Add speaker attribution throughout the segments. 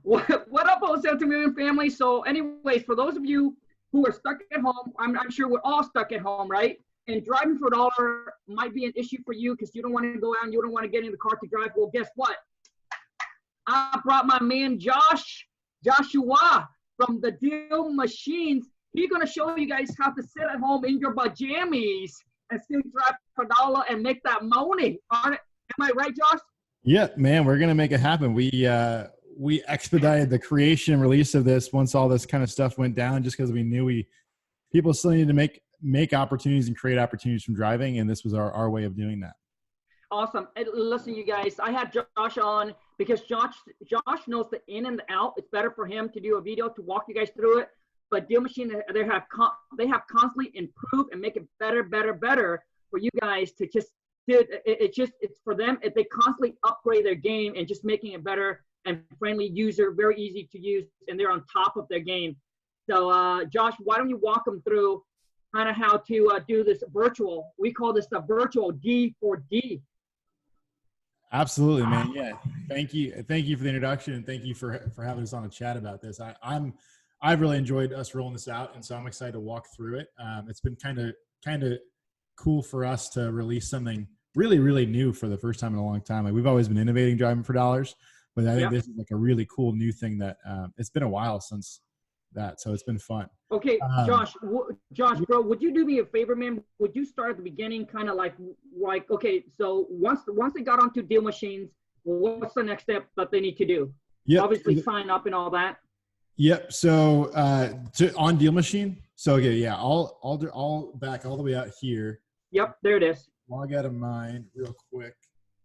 Speaker 1: What up, Wholesale to Million family? So anyways, for those of you who are stuck at home, I'm sure we're all stuck at home, right? And driving for a dollar might be an issue for you because you don't want to go out and you don't want to get in the car to drive. Well, guess what? I brought my man Joshua from the Deal Machines. He's going to show you guys how to sit at home in your pajamas and still drive for a dollar and make that money. Am I right, Josh?
Speaker 2: Yeah, man, we're going to make it happen. We expedited the creation and release of this once all this kind of stuff went down, just because we knew people still needed to make opportunities and create opportunities from driving, and this was our way of doing that.
Speaker 1: Awesome. And listen, you guys, I had Josh on because Josh knows the in and the out. It's better for him to do a video to walk you guys through it. But Deal Machine, they have constantly improved and make it better for you guys to just do. It's for them. They constantly upgrade their game and just making it better and friendly user, very easy to use, and they're on top of their game. So, Josh, why don't you walk them through kind of how to do this virtual? We call this the Virtual D4D.
Speaker 2: Absolutely, man. Yeah, thank you for the introduction, and thank you for having us on a chat about this. I've really enjoyed us rolling this out, and so I'm excited to walk through it. It's been kind of cool for us to release something really new for the first time in a long time. Like, we've always been innovating driving for dollars, but I think this is like a really cool new thing that it's been a while since that, so it's been fun.
Speaker 1: Okay, Josh, bro, would you do me a favor, man? Would you start at the beginning, kind of like okay, so once they got onto Deal Machines, what's the next step that they need to do?
Speaker 2: Yeah,
Speaker 1: obviously sign up and all that.
Speaker 2: Yep. So on Deal Machine. So okay, yeah, I'll back all the way out here.
Speaker 1: Yep, there it is.
Speaker 2: Log out of mine real quick.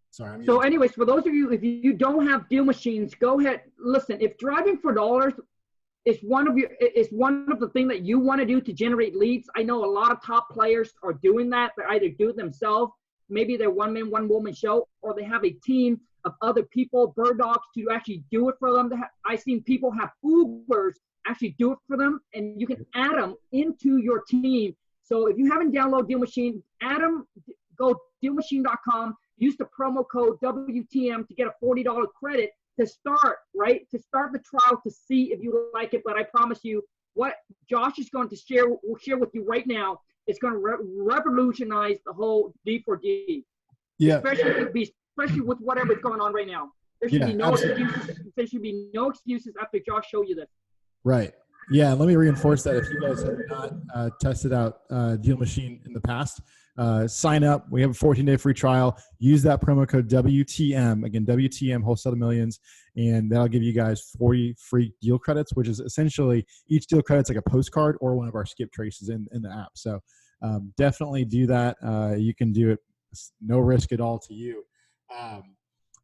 Speaker 2: Sorry.
Speaker 1: So anyways, for those of you, if you don't have Deal Machines, go ahead. Listen, if driving for dollars is one of the things that you want to do to generate leads, I know a lot of top players are doing that. They either do it themselves, maybe they're one man, one woman show, or they have a team of other people, bird dogs, to actually do it for them. I've seen people have Ubers actually do it for them, and you can add them into your team. So if you haven't downloaded Deal Machine, add them. Go dealmachine.com. Use the promo code WTM to get a $40 credit to start, right? To start the trial to see if you like it. But I promise you, what Josh is going to share with you right now is going to revolutionize the whole D4D.
Speaker 2: Yeah.
Speaker 1: Especially with whatever's going on right now. There should be no excuses. There should be no excuses after Josh showed you this.
Speaker 2: Right. Yeah. Let me reinforce that. If you guys have not tested out Deal Machine in the past, sign up. We have a 14-day free trial. Use that promo code WTM. Again, WTM, Wholesale to Millions, and that'll give you guys 40 free deal credits, which is essentially each deal credit's like a postcard or one of our skip traces in the app. So definitely do that. You can do it. No risk at all to you.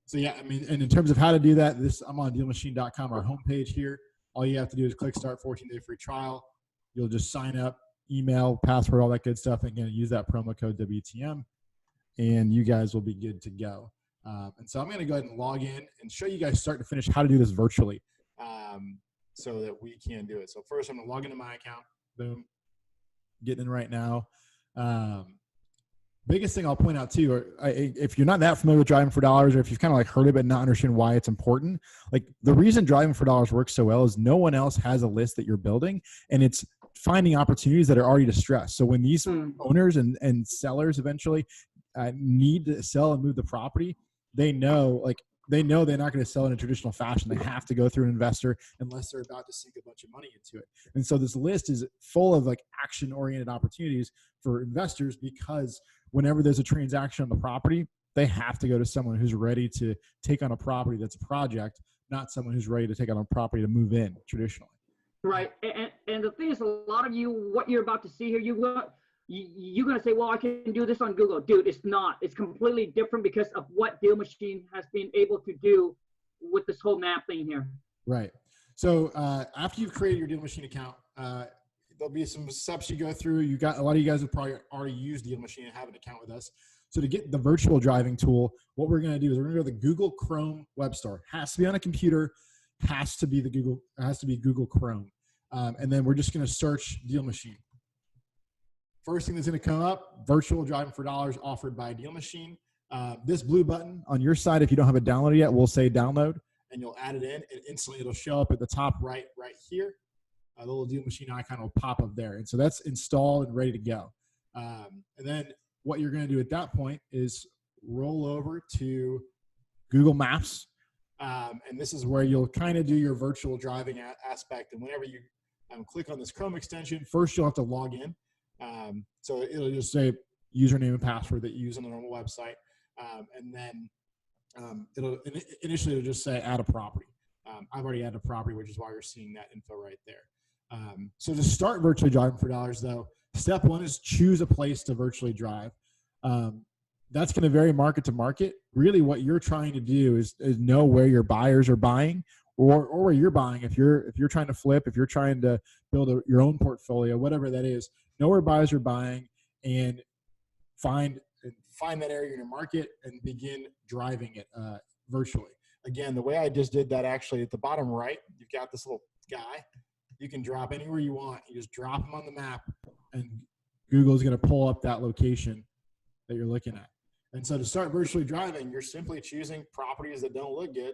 Speaker 2: So yeah, I mean, and in terms of how to do that, I'm on dealmachine.com, our homepage here. All you have to do is click start 14-day free trial. You'll just sign up, email, password, all that good stuff. And again, use that promo code WTM, and you guys will be good to go. And so I'm going to go ahead and log in and show you guys start to finish how to do this virtually, so that we can do it. So first, I'm going to log into my account. Boom. Getting in right now. Biggest thing I'll point out too, if you're not that familiar with driving for dollars, or if you've kind of like heard of it and not understand why it's important, like the reason driving for dollars works so well is no one else has a list that you're building, and it's finding opportunities that are already distressed. So when these owners and sellers eventually need to sell and move the property, they know they're not going to sell in a traditional fashion. They have to go through an investor unless they're about to sink a bunch of money into it. And so this list is full of like action-oriented opportunities for investors, because whenever there's a transaction on the property, they have to go to someone who's ready to take on a property that's a project, not someone who's ready to take on a property to move in traditionally.
Speaker 1: Right. And the thing is, a lot of you, what you're about to see here, you're going to say, well, I can do this on Google. Dude, it's not. It's completely different because of what Deal Machine has been able to do with this whole map thing here.
Speaker 2: Right. So after you've created your Deal Machine account, there'll be some steps you go through. A lot of you guys have probably already used Deal Machine and have an account with us. So to get the virtual driving tool, what we're going to do is we're going to go to the Google Chrome web store. Has to be on a computer. Has to be Google Chrome. And then we're just going to search Deal Machine. First thing that's going to come up, virtual driving for dollars offered by Deal Machine. This blue button on your side, if you don't have it downloaded yet, will say download. and you'll add it in, and instantly it'll show up at the top right here. The little deal machine icon will pop up there. And so that's installed and ready to go. And then what you're going to do at that point is roll over to Google Maps. And this is where you'll kind of do your virtual driving aspect. And whenever you click on this Chrome extension, first you'll have to log in. So it'll just say username and password that you use on the normal website. And then initially it'll just say add a property. I've already added a property, which is why you're seeing that info right there. So to start virtually driving for dollars, though, step one is choose a place to virtually drive. That's going to vary market to market. Really what you're trying to do is know where your buyers are buying or where you're buying. If you're trying to flip, if you're trying to build your own portfolio, whatever that is, know where buyers are buying and find that area in your market and begin driving it virtually. Again, the way I just did that, actually at the bottom right, you've got this little guy. You can drop anywhere you want. You just drop them on the map and Google's going to pull up that location that you're looking at. And so to start virtually driving, you're simply choosing properties that don't look good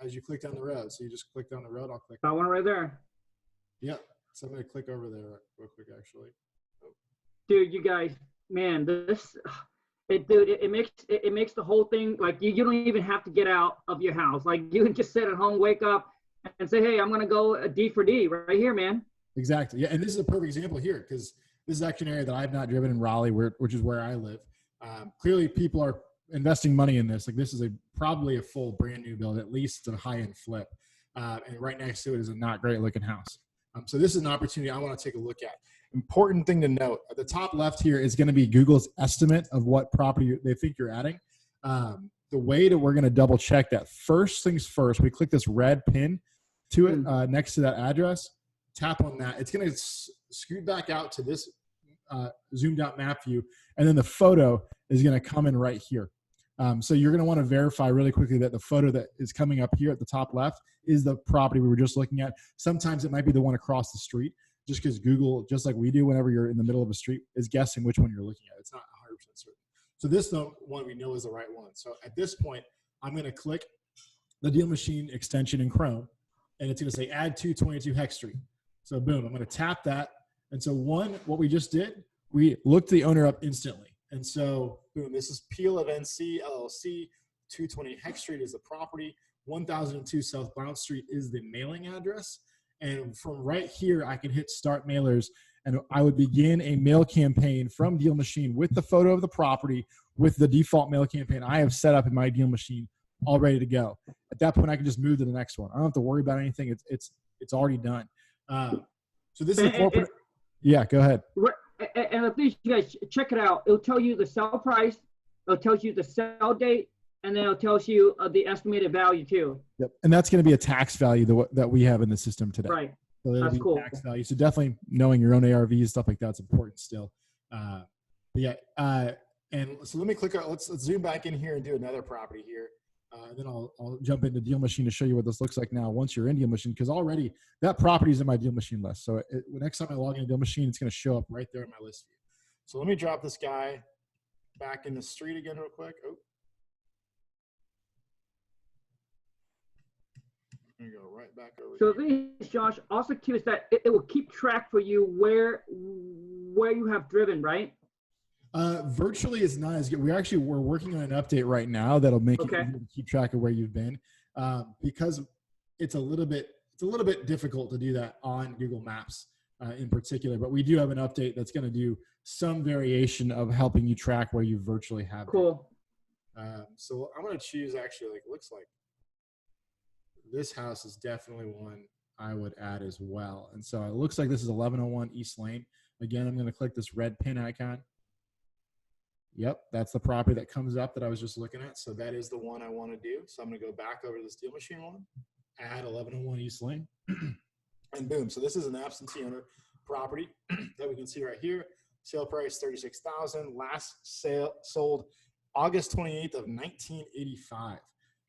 Speaker 2: as you click down the road. So you just click down the road. I'll click.
Speaker 1: That one right there.
Speaker 2: Yep. So I'm going to click over there real quick, actually. Oh.
Speaker 1: Dude, you guys, man, it makes the whole thing like you don't even have to get out of your house. Like you can just sit at home, wake up, and say, hey, I'm going to go a D4D right here, man.
Speaker 2: Exactly. Yeah. And this is a perfect example here because this is actually an area that I've not driven in Raleigh, which is where I live. Clearly, people are investing money in this. Like this is probably a full brand new build, at least a high-end flip. And right next to it is a not great looking house. So this is an opportunity I want to take a look at. Important thing to note, at the top left here is going to be Google's estimate of what property they think you're adding. The way that we're going to double check that, first things first, we click this red pin to it next to that address, tap on that. It's going to scoot back out to this zoomed out map view, and then the photo is going to come in right here. So you're going to want to verify really quickly that the photo that is coming up here at the top left is the property we were just looking at. Sometimes it might be the one across the street, just because Google, just like we do whenever you're in the middle of a street, is guessing which one you're looking at. It's not 100% certain. So this one we know is the right one. So at this point, I'm going to click the Deal Machine extension in Chrome, and it's going to say add 222 Hex Street. So boom, I'm going to tap that. And so what we just did, we looked the owner up instantly. And so boom, this is Peel of NC LLC, 220 Hex Street is the property, 1002 South Blount Street is the mailing address. And from right here, I can hit start mailers and I would begin a mail campaign from Deal Machine with the photo of the property with the default mail campaign I have set up in my Deal Machine all ready to go. At that point, I can just move to the next one. I don't have to worry about anything. It's already done. So this is a corporate. Yeah, go ahead.
Speaker 1: And at least you guys check it out. It'll tell you the sell price, it'll tell you the sell date, and then it'll tell you the estimated value too. Yep,
Speaker 2: and that's going to be a tax value that we have in the system today.
Speaker 1: Right,
Speaker 2: so
Speaker 1: that's cool.
Speaker 2: Tax value. So definitely knowing your own ARVs, stuff like that's important still. And so let me click. Let's zoom back in here and do another property here. And then I'll jump into Deal Machine to show you what this looks like now once you're in Deal Machine, because already that property is in my Deal Machine list. So next time I log into Deal Machine, it's going to show up right there in my list view. So let me drop this guy back in the street again real quick. Oh. I'm going to go right back over
Speaker 1: So
Speaker 2: here.
Speaker 1: this, Josh, also too is that it will keep track for you where you have driven, right?
Speaker 2: Virtually is not as good. We're working on an update right now that'll make it easier to keep track of where you've been, because it's a little bit difficult to do that on Google Maps in particular. But we do have an update that's going to do some variation of helping you track where you virtually have.
Speaker 1: Cool.
Speaker 2: So I'm going to choose actually, like, it looks like this house is definitely one I would add as well. And so it looks like this is 1101 East Lane. Again, I'm going to click this red pin icon. Yep, that's the property that comes up that I was just looking at. So that is the one I want to do. So I'm going to go back over to this Deal Machine one, add 1101 East Lane, and boom. So this is an absentee owner property that we can see right here. Sale price $36,000. Last sale sold August 28th of 1985.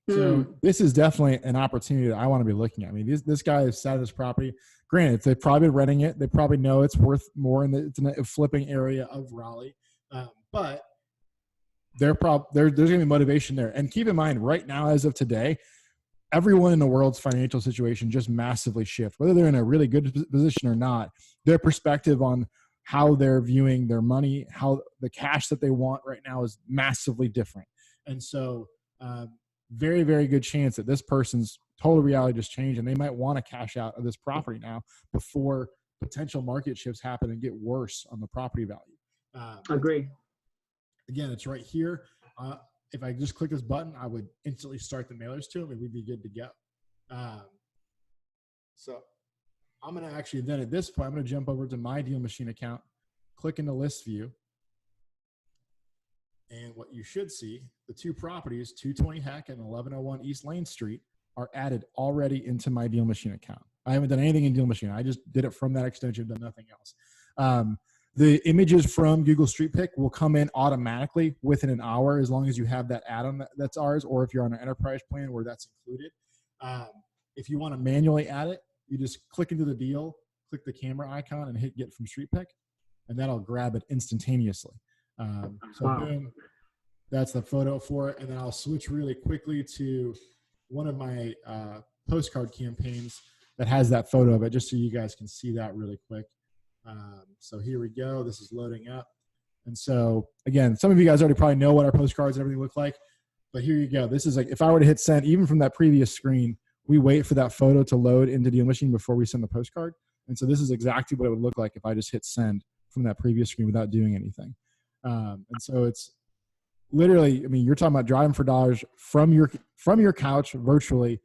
Speaker 2: So this is definitely an opportunity that I want to be looking at. I mean, this guy has sat this property. Granted, they've probably been renting it. They probably know it's worth more it's in a flipping area of Raleigh. But there's going to be motivation there. And keep in mind, right now, as of today, everyone in the world's financial situation just massively shift, whether they're in a really good position or not. Their perspective on how they're viewing their money, how the cash that they want right now is massively different. And so very, very good chance that this person's total reality just changed, and they might want to cash out of this property now before potential market shifts happen and get worse on the property value.
Speaker 1: Agree.
Speaker 2: Again, it's right here. If I just click this button, I would instantly start the mailers to them and we'd be good to go. So I'm going to actually then at this point, I'm going to jump over to my Deal Machine account, click into list view. And what you should see, the two properties, 220 Heck and 1101 East Lane Street, are added already into my Deal Machine account. I haven't done anything in Deal Machine. I just did it from that extension, done nothing else. The images from Google Street Pick will come in automatically within an hour as long as you have that add-on that's ours, or if you're on an enterprise plan where that's included. If you want to manually add it, you just click into the deal, click the camera icon, and hit Get from Street Pick, and that'll grab it instantaneously. Boom, that's the photo for it. And then I'll switch really quickly to one of my postcard campaigns that has that photo of it, just so you guys can see that really quick. So here we go. This is loading up. And so again, some of you guys already probably know what our postcards and everything look like, but here you go. This is like, if I were to hit send, even from that previous screen, we wait for that photo to load into Deal Machine before we send the postcard. And so this is exactly what it would look like if I just hit send from that previous screen without doing anything. And so it's literally, I mean, you're talking about driving for dollars from your couch virtually.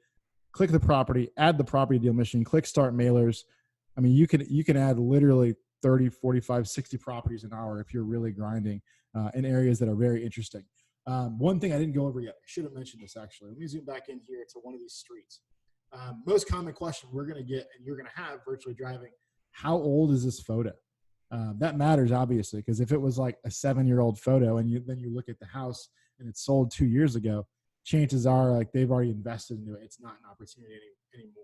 Speaker 2: Click the property, add the property Deal Machine, click start mailers. I mean, you can add literally 30, 45, 60 properties an hour if you're really grinding in areas that are very interesting. One thing I didn't go over yet, I should have mentioned this actually. Let me zoom back in here to one of these streets. Most common question we're going to get, and you're going to have virtually driving, how old is this photo? That matters, obviously, because if it was like a 7-year-old photo and then you look at the house and it's sold 2 years ago, chances are like they've already invested into it. It's not an opportunity anymore.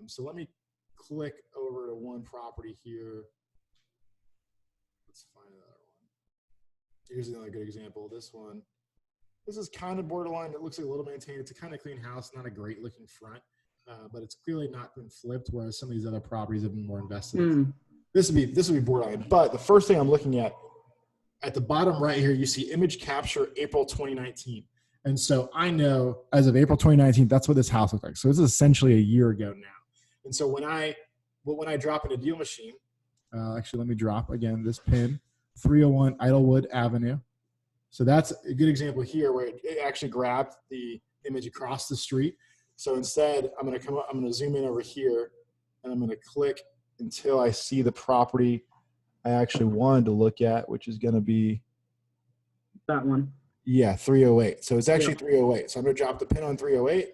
Speaker 2: So let me click over to one property here. Let's find another one. Here's another good example. This one. This is kind of borderline. It looks like a little maintained. It's a kind of clean house, not a great looking front, but it's clearly not been flipped, whereas some of these other properties have been more invested in. This would be borderline. But the first thing I'm looking at the bottom right here, you see image capture April 2019. And so I know as of April 2019, that's what this house looks like. So this is essentially a year ago now. And so when I drop into Deal Machine, actually let me drop again this pin, 301 Idlewood Avenue. So that's a good example here where it actually grabbed the image across the street. So instead, I'm going to zoom in over here, and I'm going to click until I see the property I actually wanted to look at, which is going to be
Speaker 1: that one.
Speaker 2: Yeah, 308. So it's actually 308. So I'm going to drop the pin on 308.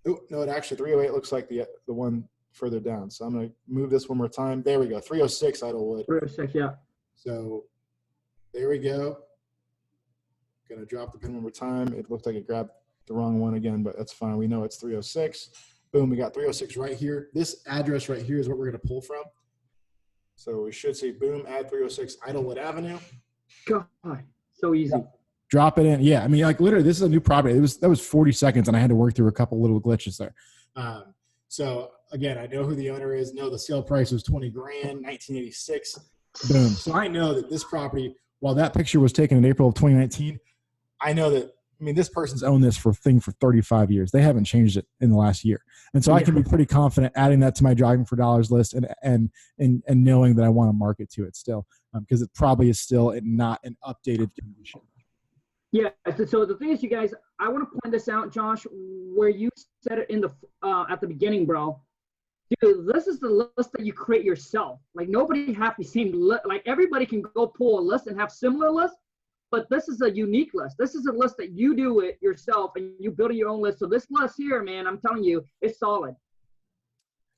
Speaker 2: Oh, no, it actually 308 looks like the one further down. So I'm going to move this one more time. There we go. 306 Idlewood.
Speaker 1: 306, yeah.
Speaker 2: So there we go. Going to drop the pin one more time. It looked like it grabbed the wrong one again, but that's fine. We know it's 306. Boom, we got 306 right here. This address right here is what we're going to pull from. So we should say, boom, add 306 Idlewood Avenue.
Speaker 1: God, so easy.
Speaker 2: Yeah. Drop it in. Yeah, I mean, like literally, this is a new property. That was 40 seconds, and I had to work through a couple little glitches there. So again, I know who the owner is. No, the sale price was 20 grand, 1986. Boom. So I know that this property, while that picture was taken in April of 2019, I know that, I mean, this person's owned this for 35 years. They haven't changed it in the last year. And so I can be pretty confident adding that to my driving for dollars list and knowing that I want to market to it still, because it probably is still not an updated condition.
Speaker 1: Yeah. So the thing is, you guys, I want to point this out, Josh, where you said it in the at the beginning, bro. Dude, this is the list that you create yourself. Like nobody have the same list. Like everybody can go pull a list and have similar lists, but this is a unique list. This is a list that you do it yourself and you build your own list. So this list here, man, I'm telling you, it's solid.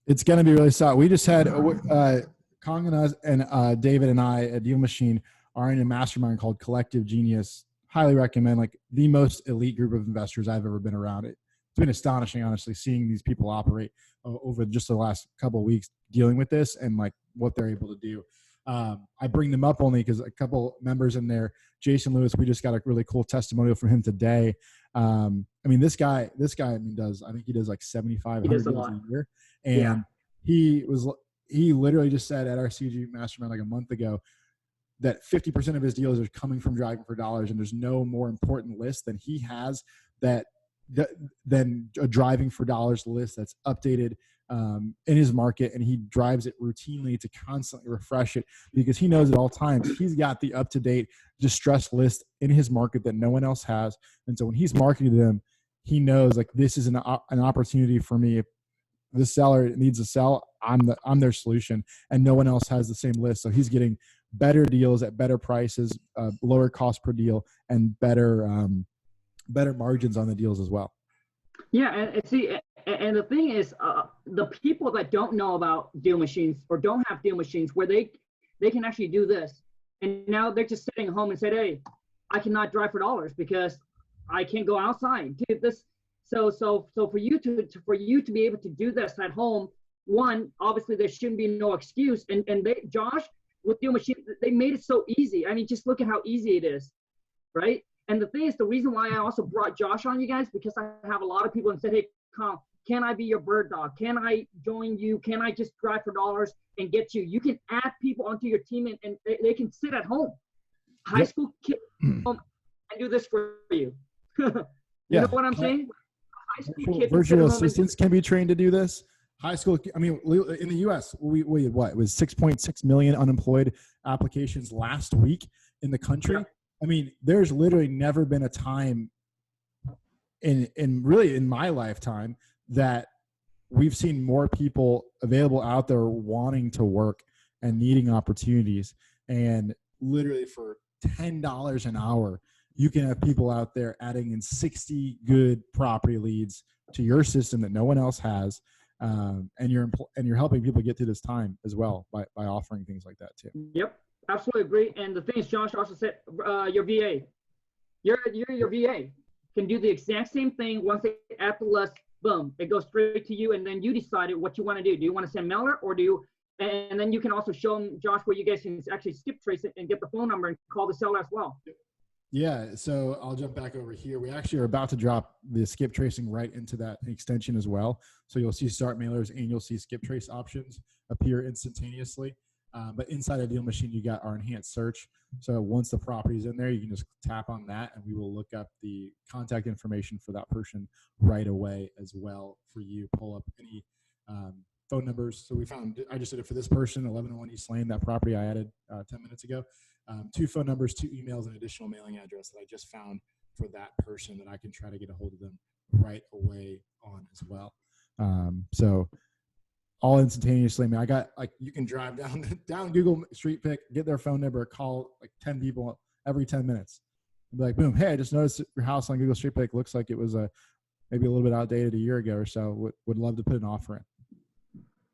Speaker 2: It's going to be really solid. We just had Kong and us and David and I at Deal Machine are in a mastermind called Collective Genius. Highly recommend, like the most elite group of investors I've ever been around. It's been astonishing, honestly, seeing these people operate over just the last couple of weeks dealing with this and like what they're able to do. I bring them up only because a couple members in there, Jason Lewis, we just got a really cool testimonial from him today. I mean, this guy, I mean, I think he does like 7,500 deals a year. And he literally just said at our CG Mastermind like a month ago that 50% of his deals are coming from driving for dollars. And there's no more important list than he has than a driving for dollars list that's updated in his market, and he drives it routinely to constantly refresh it because he knows at all times he's got the up-to-date distressed list in his market that no one else has. And so when he's marketing them, he knows like this is an opportunity for me. If this seller needs to sell, I'm their solution, and no one else has the same list. So he's getting better deals at better prices, lower cost per deal, and better margins on the deals as well.
Speaker 1: Yeah, and see, and the thing is, the people that don't know about deal machines or don't have deal machines where they can actually do this, and now they're just sitting at home and said, hey, I cannot drive for dollars because I can't go outside. Dude, so for you to be able to do this at home, one, obviously there shouldn't be no excuse, and Josh with deal machine, they made it so easy. I mean, just look at how easy it is, right? And the thing is, the reason why I also brought Josh on, you guys, because I have a lot of people and said, hey, can I be your bird dog? Can I join you? Can I just drive for dollars and get you? You can add people onto your team and they can sit at home. High school kids and do this for you. You know what I'm saying? High school kids
Speaker 2: virtual assistants can be trained to do this. High school, I mean, in the U.S., it was 6.6 million unemployed applications last week in the country. Yeah. I mean, there's literally never been a time in my lifetime that we've seen more people available out there wanting to work and needing opportunities. And literally for $10 an hour, you can have people out there adding in 60 good property leads to your system that no one else has. And you're helping people get through this time as well by offering things like that too.
Speaker 1: Yep. Absolutely agree. And the thing is, Josh also said, your VA, your VA can do the exact same thing. Once they add the list, boom, it goes straight to you. And then you decided what you want to do. Do you want to send mailer or and then you can also show them, Josh, where you guys can actually skip trace it and get the phone number and call the seller as well.
Speaker 2: Yeah. So I'll jump back over here. We actually are about to drop the skip tracing right into that extension as well. So you'll see start mailers and you'll see skip trace options appear instantaneously. But inside a deal machine, you got our enhanced search. So once the property's in there, you can just tap on that and we will look up the contact information for that person right away as well for you. Pull up any phone numbers. So I just did it for this person, 1101 East Lane, that property I added 10 minutes ago. 2 phone numbers, 2 emails, and additional mailing address that I just found for that person that I can try to get a hold of them right away on as well. So all instantaneously. I mean, I got you can drive down Google Street Pick, get their phone number, call like 10 people every 10 minutes. And be like, boom, hey, I just noticed your house on Google Street Pick looks like it was maybe a little bit outdated a year ago or so. Would love to put an offer in.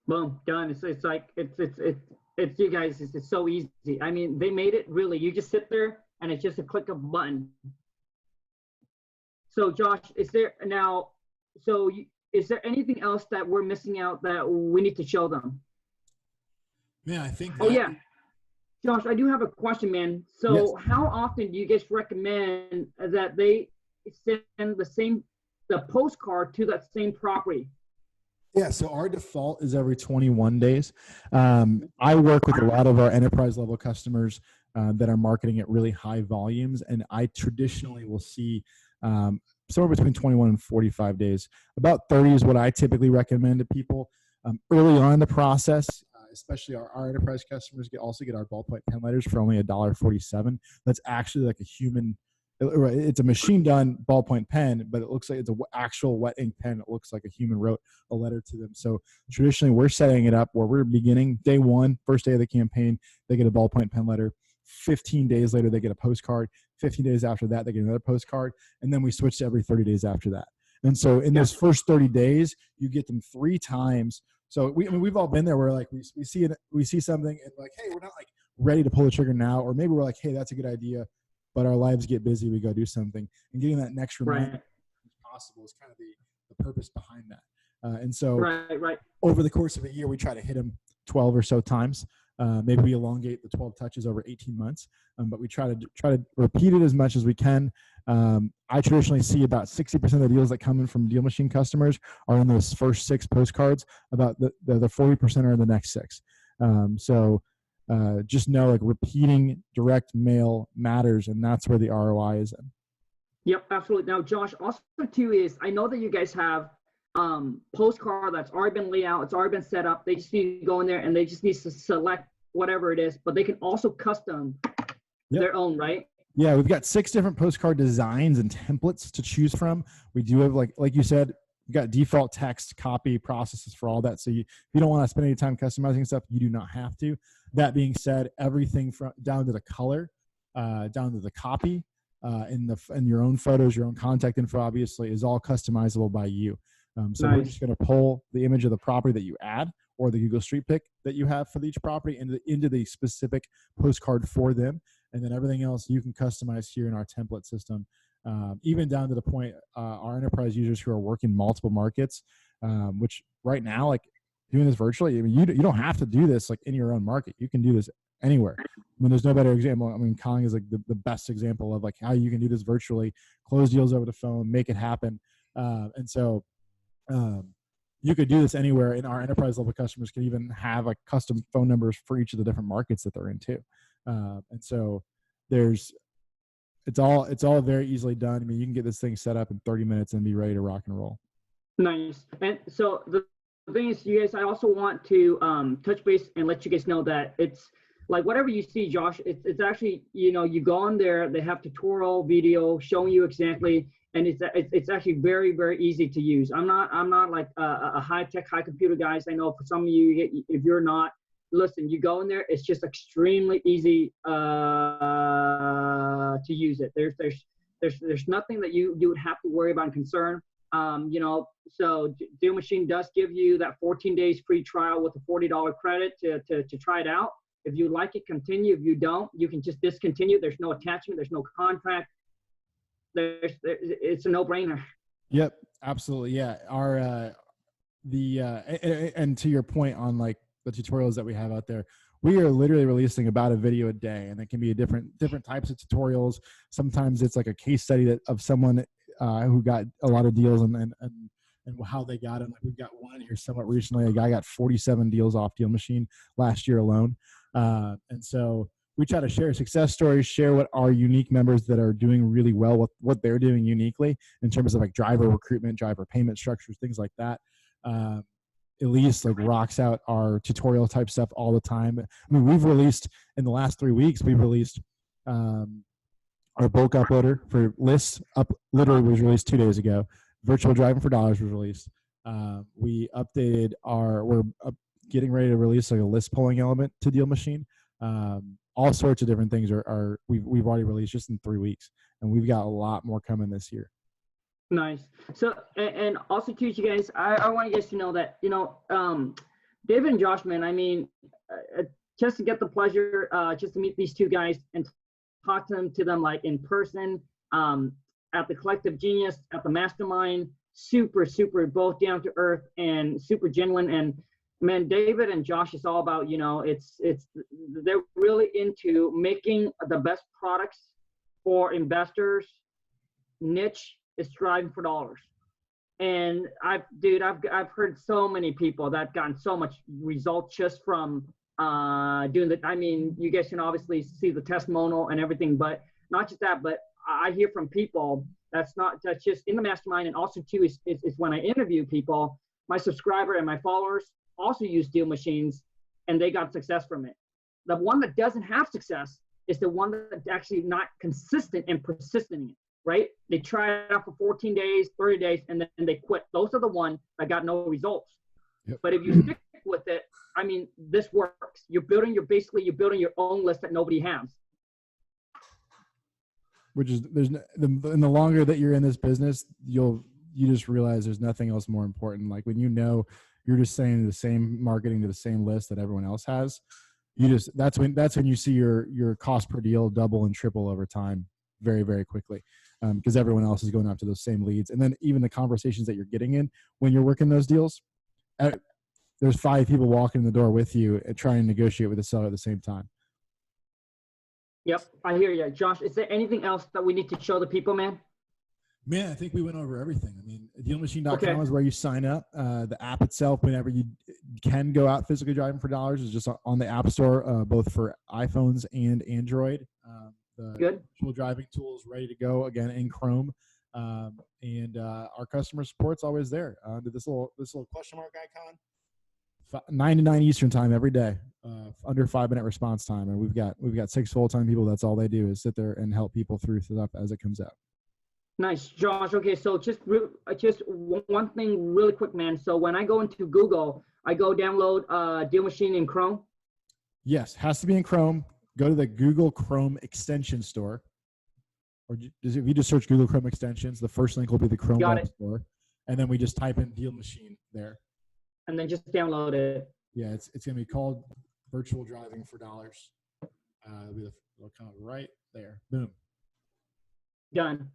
Speaker 1: Boom, done. It's like it's you guys. It's so easy. I mean, they made it really. You just sit there and it's just a click of a button. So, Josh, is there anything else that we're missing out that we need to show them?
Speaker 2: Yeah, I think.
Speaker 1: Oh yeah, Josh, I do have a question, man. So, yes. How often do you guys recommend that they send the postcard to that same property?
Speaker 2: Yeah, so our default is every 21 days. I work with a lot of our enterprise level customers that are marketing at really high volumes, and I traditionally will see somewhere between 21 and 45 days. About 30 is what I typically recommend to people. Early on in the process, especially our enterprise customers also get our ballpoint pen letters for only $1.47. That's actually like a human. It's a machine done ballpoint pen, but it looks like it's an actual wet ink pen. It looks like a human wrote a letter to them. So traditionally we're setting it up where we're beginning day one, first day of the campaign, they get a ballpoint pen letter. 15 days later, they get a postcard. 15 days after that, they get another postcard. And then we switch to every 30 days after that. And so in those first 30 days, you get them 3 times. So we've all been there where like we see something and like, hey, we're not like ready to pull the trigger now. Or maybe we're like, hey, that's a good idea. But our lives get busy, we go do something. And getting that next reminder as possible is kind of the purpose behind that. And so over the course of a year, we try to hit them 12 or so times. Maybe we elongate the 12 touches over 18 months, but we try to repeat it as much as we can. I traditionally see about 60% of the deals that come in from Deal Machine customers are in those first 6 postcards. About the 40% are in the next 6. Just know, like, repeating direct mail matters, and that's where the ROI is in.
Speaker 1: Yep, absolutely. Now, Josh, also too is, I know that you guys have postcard that's already been laid out, it's already been set up. They just need to go in there and they just need to select whatever it is, but they can also custom their own, right?
Speaker 2: Yeah, we've got 6 different postcard designs and templates to choose from. We do have, like you said, we've got default text, copy, processes for all that. So if you don't want to spend any time customizing stuff, you do not have to. That being said, everything from down to the color, down to the copy, in your own photos, your own contact info, obviously, is all customizable by you. So we're just going to pull the image of the property that you add, or the Google Street Pick that you have for each property, into the specific postcard for them. And then everything else you can customize here in our template system, even down to the point our enterprise users who are working multiple markets, which right now, like doing this virtually, I mean, you don't have to do this like in your own market. You can do this anywhere. I mean, there's no better example. I mean, Khang is like the best example of like how you can do this virtually, close deals over the phone, make it happen. You could do this anywhere, and our enterprise level customers can even have like custom phone numbers for each of the different markets that they're in too. And so it's all very easily done. I mean, you can get this thing set up in 30 minutes and be ready to rock and roll.
Speaker 1: Nice. And so the thing is, you guys, I also want to touch base and let you guys know that it's like whatever you see, Josh, it's actually, you know, you go on there, they have tutorial video showing you exactly, and it's actually very, very easy to use. I'm not like a high-tech, high computer guys. I know for some of you, if you're not, listen, you go in there, it's just extremely easy to use it. There's nothing that you would have to worry about and concern. You know, so Deal Machine does give you that 14 days free trial with a $40 credit to try it out. If you like it, continue. If you don't, you can just discontinue. There's no attachment. There's no contract. It's a no-brainer.
Speaker 2: Yep, absolutely. Yeah. And to your point on like the tutorials that we have out there, we are literally releasing about a video a day, and it can be different types of tutorials. Sometimes it's like a case study of someone who got a lot of deals and how they got them. Like we've got one here somewhat recently. A guy got 47 deals off Deal Machine last year alone. And so we try to share success stories, share what our unique members that are doing really well, what they're doing uniquely in terms of like driver recruitment, driver payment structures, things like that. Elise like rocks out our tutorial type stuff all the time. I mean, we've released in the last 3 weeks, we've released our bulk uploader for lists literally was released 2 days ago. Virtual driving for dollars was released. We updated we're getting ready to release like a list pulling element to Deal Machine. All sorts of different things we've already released just in 3 weeks, and we've got a lot more coming this year.
Speaker 1: Nice. So, and also to you guys, I want you guys to know that, you know, David and Josh, man, I mean, just to get the pleasure, just to meet these two guys and talk to them like in person, at the Collective Genius, at the Mastermind, super, both down to earth and super genuine. And man, David and Josh, it's all about, you know, they're really into making the best products for investors. Niche is driving for dollars. And I've heard so many people that gotten so much results just from doing that. I mean, you guys can obviously see the testimonial and everything, but not just that, but I hear from people that's just in the mastermind, and also too is when I interview people, my subscriber and my followers also use Deal Machines, and they got success from it. The one that doesn't have success is the one that's actually not consistent and persistent in it, right? They try it out for 14 days, 30 days, and then they quit. Those are the ones that got no results. Yep. But if you stick with it, I mean, this works. You're building your own list that nobody has.
Speaker 2: Which is and the longer that you're in this business, you just realize there's nothing else more important. Like when you know you're just saying the same marketing to the same list that everyone else has, that's when you see your cost per deal double and triple over time very, very quickly, because everyone else is going after those same leads. And then even the conversations that you're getting in when you're working those deals, there's 5 people walking in the door with you and trying to negotiate with the seller at the same time.
Speaker 1: Yep, I hear you. Josh, is there anything else that we need to show the people, man?
Speaker 2: Man, I think we went over everything. I mean, dealmachine.com
Speaker 1: Okay.
Speaker 2: is where you sign up. The app itself, whenever you can go out physically driving for dollars, is just on the App Store, both for iPhones and Android. The
Speaker 1: Good.
Speaker 2: virtual driving tool is ready to go again in Chrome, and our customer support's always there. This little question mark icon, 9 to 9 Eastern time every day, under 5-minute response time, and we've got 6 full-time people. That's all they do is sit there and help people through stuff as it comes out.
Speaker 1: Nice, Josh. Okay, so just one thing really quick, man. So when I go into Google, I go download Deal Machine in Chrome.
Speaker 2: Yes, has to be in Chrome. Go to the Google Chrome extension store. Or if you just search Google Chrome extensions, the first link will be the Chrome Web Store. And then we just type in Deal Machine there.
Speaker 1: And then just download it.
Speaker 2: Yeah, it's going to be called Virtual Driving for Dollars. It'll come right there. Boom.
Speaker 1: Done.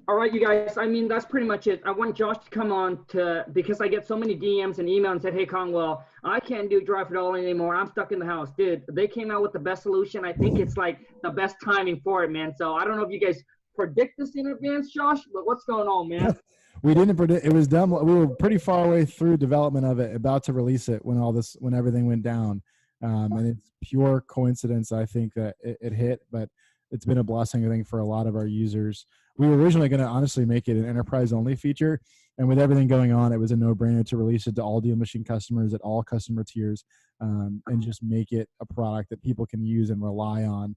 Speaker 1: All right, you guys, I mean, that's pretty much it. I want Josh to come on because I get so many DMs and emails and said, hey, Conwell, I can't do Drive for Dollar anymore. I'm stuck in the house. Dude, they came out with the best solution. I think it's like the best timing for it, man. So I don't know if you guys predict this in advance, Josh, but what's going on, man?
Speaker 2: We didn't predict. It was done. We were pretty far away through development of it, about to release it when everything went down. And it's pure coincidence, I think, that it hit, but it's been a blessing, I think, for a lot of our users. We were originally going to honestly make it an enterprise-only feature, and with everything going on, it was a no-brainer to release it to all Deal Machine customers at all customer tiers, and just make it a product that people can use and rely on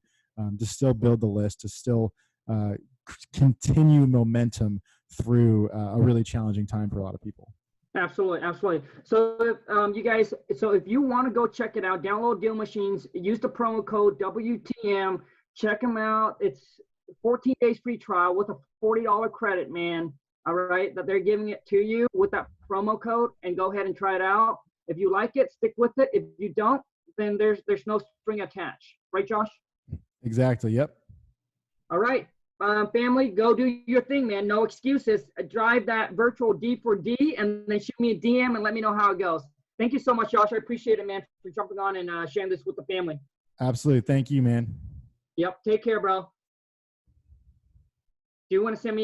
Speaker 2: to still build the list, to still continue momentum through a really challenging time for a lot of people.
Speaker 1: Absolutely, absolutely. So you guys, if you want to go check it out, download Deal Machines, use the promo code WTM, check them out. It's 14 days free trial with a $40 credit, man. All right, that they're giving it to you with that promo code, and go ahead and try it out. If you like it, stick with it. If you don't, then there's no string attached. Right, Josh?
Speaker 2: Exactly. Yep.
Speaker 1: All right. Family, go do your thing, man. No excuses. Drive that virtual D4D and then shoot me a DM and let me know how it goes. Thank you so much, Josh. I appreciate it, man, for jumping on and sharing this with the family.
Speaker 2: Absolutely. Thank you, man.
Speaker 1: Yep. Take care, bro. Do you want to send me